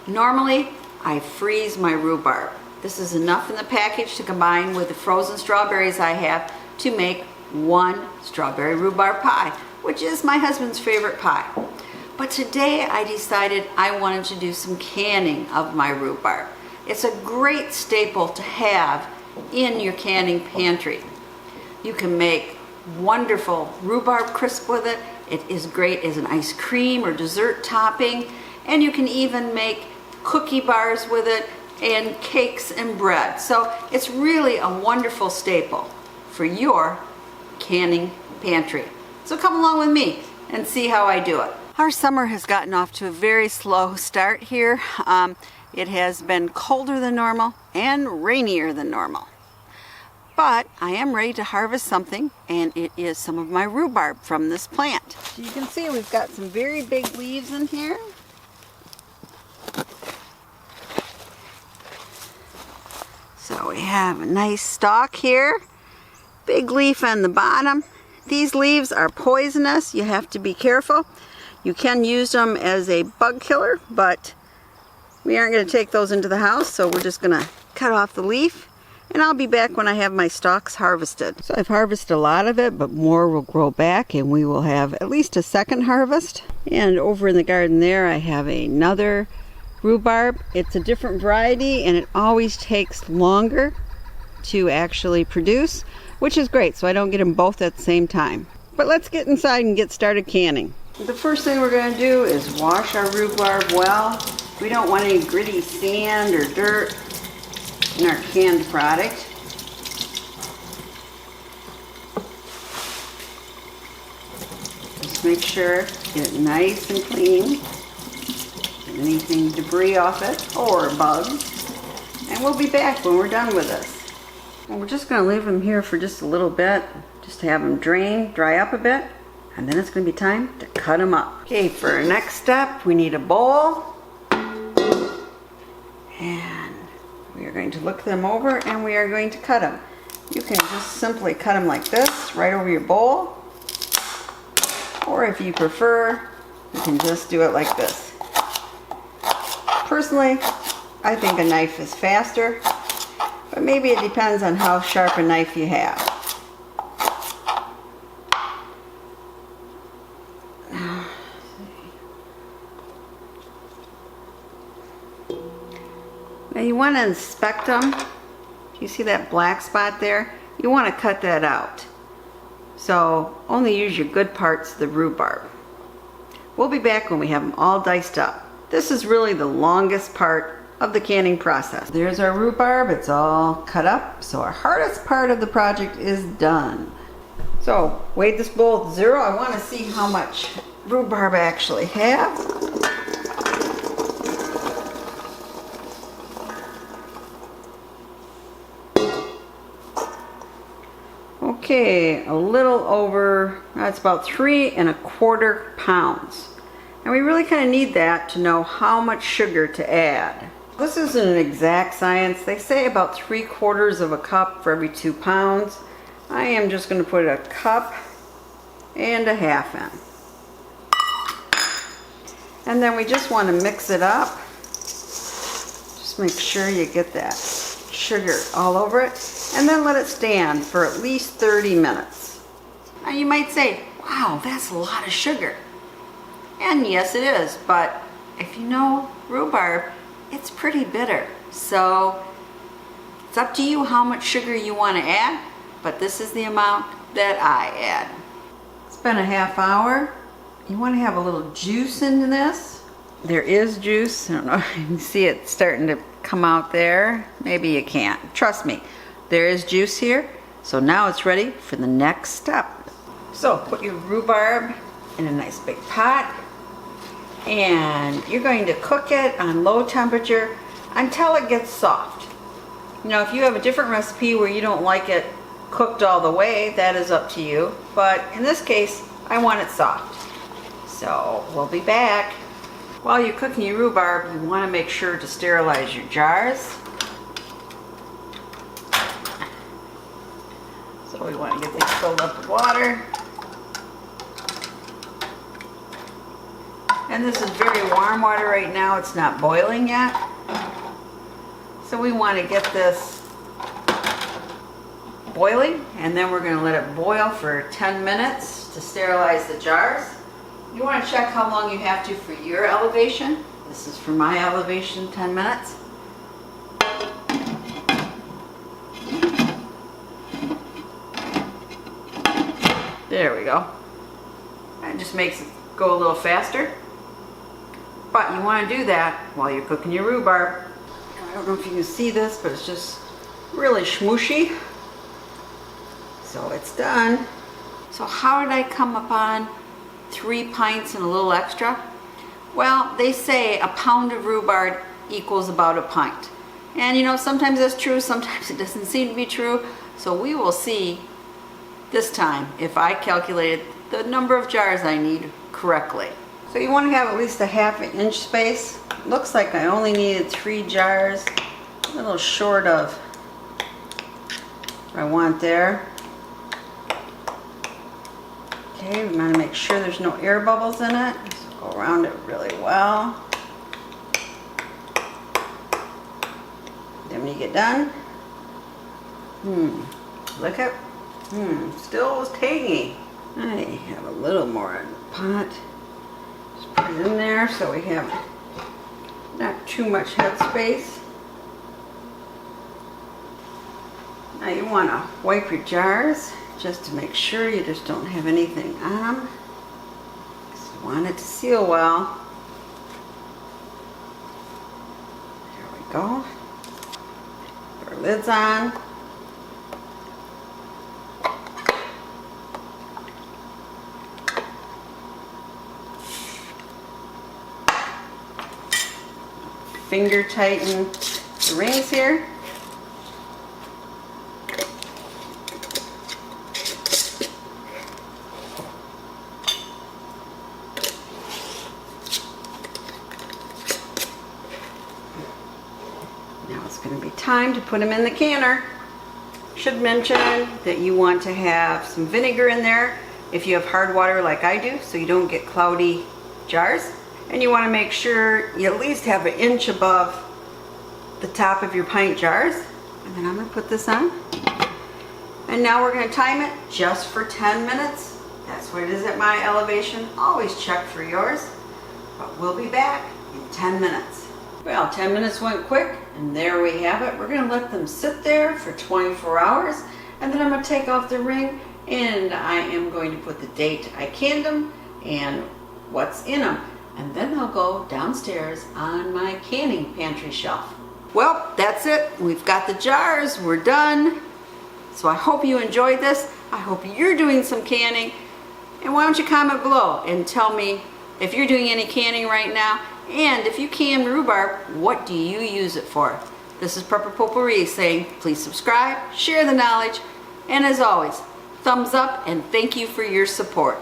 Normally, I freeze my rhubarb. This is enough in the package to combine with the frozen strawberries I have to make one strawberry rhubarb pie, which is my husband's favorite pie. But today I decided I wanted to do some canning of my rhubarb. It's a great staple to have in your canning pantry. You can make wonderful rhubarb crisp with it. It is great as an ice cream or dessert topping, and you can even make cookie bars with it and cakes and bread. So it's really a wonderful staple for your canning pantry. So come along with me and see how I do it. Our summer has gotten off to a very slow start here. It has been colder than normal and rainier than normal. But I am ready to harvest something, and it is some of my rhubarb from this plant. So you can see we've got some very big leaves in here. So we have a nice stalk here, big leaf on the bottom. These leaves are poisonous. You have to be careful. You can use them as a bug killer, but we aren't going to take those into the house, so we're just going to cut off the leaf, and I'll be back when I have my stalks harvested. So I've harvested a lot of it, but more will grow back, and we will have at least a second harvest. And over in the garden there, I have another rhubarb. It's a different variety, and it always takes longer to actually produce, which is great, so I don't get them both at the same time. But let's get inside and get started canning. The first thing we're going to do is wash our rhubarb well. We don't want any gritty sand or dirt in our canned product. Just make sure, get it nice and clean. Anything debris off it or bugs. And we'll be back when we're done with this. And we're just going to leave them here for just a little bit, just to have them drain, dry up a bit, and then it's going to be time to cut them up. Okay, for our next step, we need a bowl. And we are going to look them over and we are going to cut them. You can just simply cut them like this, right over your bowl. Or if you prefer, you can just do it like this. Personally, I think a knife is faster, but maybe it depends on how sharp a knife you have. Now you want to inspect them. You see that black spot there? You want to cut that out. So only use your good parts of the rhubarb. We'll be back when we have them all diced up. This is really the longest part of the canning process. There's our rhubarb. It's all cut up. So our hardest part of the project is done. So weigh this bowl at 0. I want to see how much rhubarb I actually have. Okay, a little over, that's about 3 1/4 pounds. And we really kind of need that to know how much sugar to add. This isn't an exact science. They say about 3/4 of a cup for every 2 pounds. I am just going to put 1.5 cups in. And then we just want to mix it up. Just make sure you get that sugar all over it. And then let it stand for at least 30 minutes. Now you might say, wow, that's a lot of sugar. And yes, it is, but if you know rhubarb, it's pretty bitter. So it's up to you how much sugar you want to add, but this is the amount that I add. It's been a half hour. You want to have a little juice in this. There is juice. I don't know if you can see it starting to come out there. Maybe you can't. Trust me, there is juice here. So now it's ready for the next step. So put your rhubarb in a nice big pot, and you're going to cook it on low temperature until it gets soft. You know, if you have a different recipe where you don't like it cooked all the way, that is up to you. But in this case, I want it soft. So we'll be back. While you're cooking your rhubarb, you want to make sure to sterilize your jars. So we want to get these filled up with water. And this is very warm water right now. It's not boiling yet. So we want to get this boiling, and then we're going to let it boil for 10 minutes to sterilize the jars. You want to check how long you have to for your elevation. This is for my elevation, 10 minutes. There we go. It just makes it go a little faster. But you want to do that while you're cooking your rhubarb. I don't know if you can see this, but it's just really schmooshy. So it's done. So how did I come upon 3 pints and a little extra? Well, they say a pound of rhubarb equals about a pint. And you know, sometimes that's true, sometimes it doesn't seem to be true. So we will see this time if I calculated the number of jars I need correctly. So you want to have at least a ½ inch space. Looks like I only needed 3 jars, a little short of what I want there. Okay, we want to make sure there's no air bubbles in it. So go around it really well. Then when you get done, look at, still tangy. I have a little more in the pot. Just put it in there so we have not too much headspace. Now you want to wipe your jars just to make sure you just don't have anything on them. Because you want it to seal well. There we go. Put our lids on. Finger tighten the rings here. Now it's going to be time to put them in the canner. Should mention that you want to have some vinegar in there if you have hard water like I do, so you don't get cloudy jars. And you want to make sure you at least have 1 inch above the top of your pint jars. And then I'm going to put this on. And now we're going to time it just for 10 minutes. That's what it is at my elevation. Always check for yours. But we'll be back in 10 minutes. Well, 10 minutes went quick, and there we have it. We're going to let them sit there for 24 hours. And then I'm going to take off the ring, and I am going to put the date I canned them and what's in them. And then they'll go downstairs on my canning pantry shelf. Well, that's it. We've got the jars. We're done. So I hope you enjoyed this. I hope you're doing some canning. And why don't you comment below and tell me if you're doing any canning right now. And if you can rhubarb, what do you use it for? This is Potpourri saying please subscribe, share the knowledge, and as always, thumbs up and thank you for your support.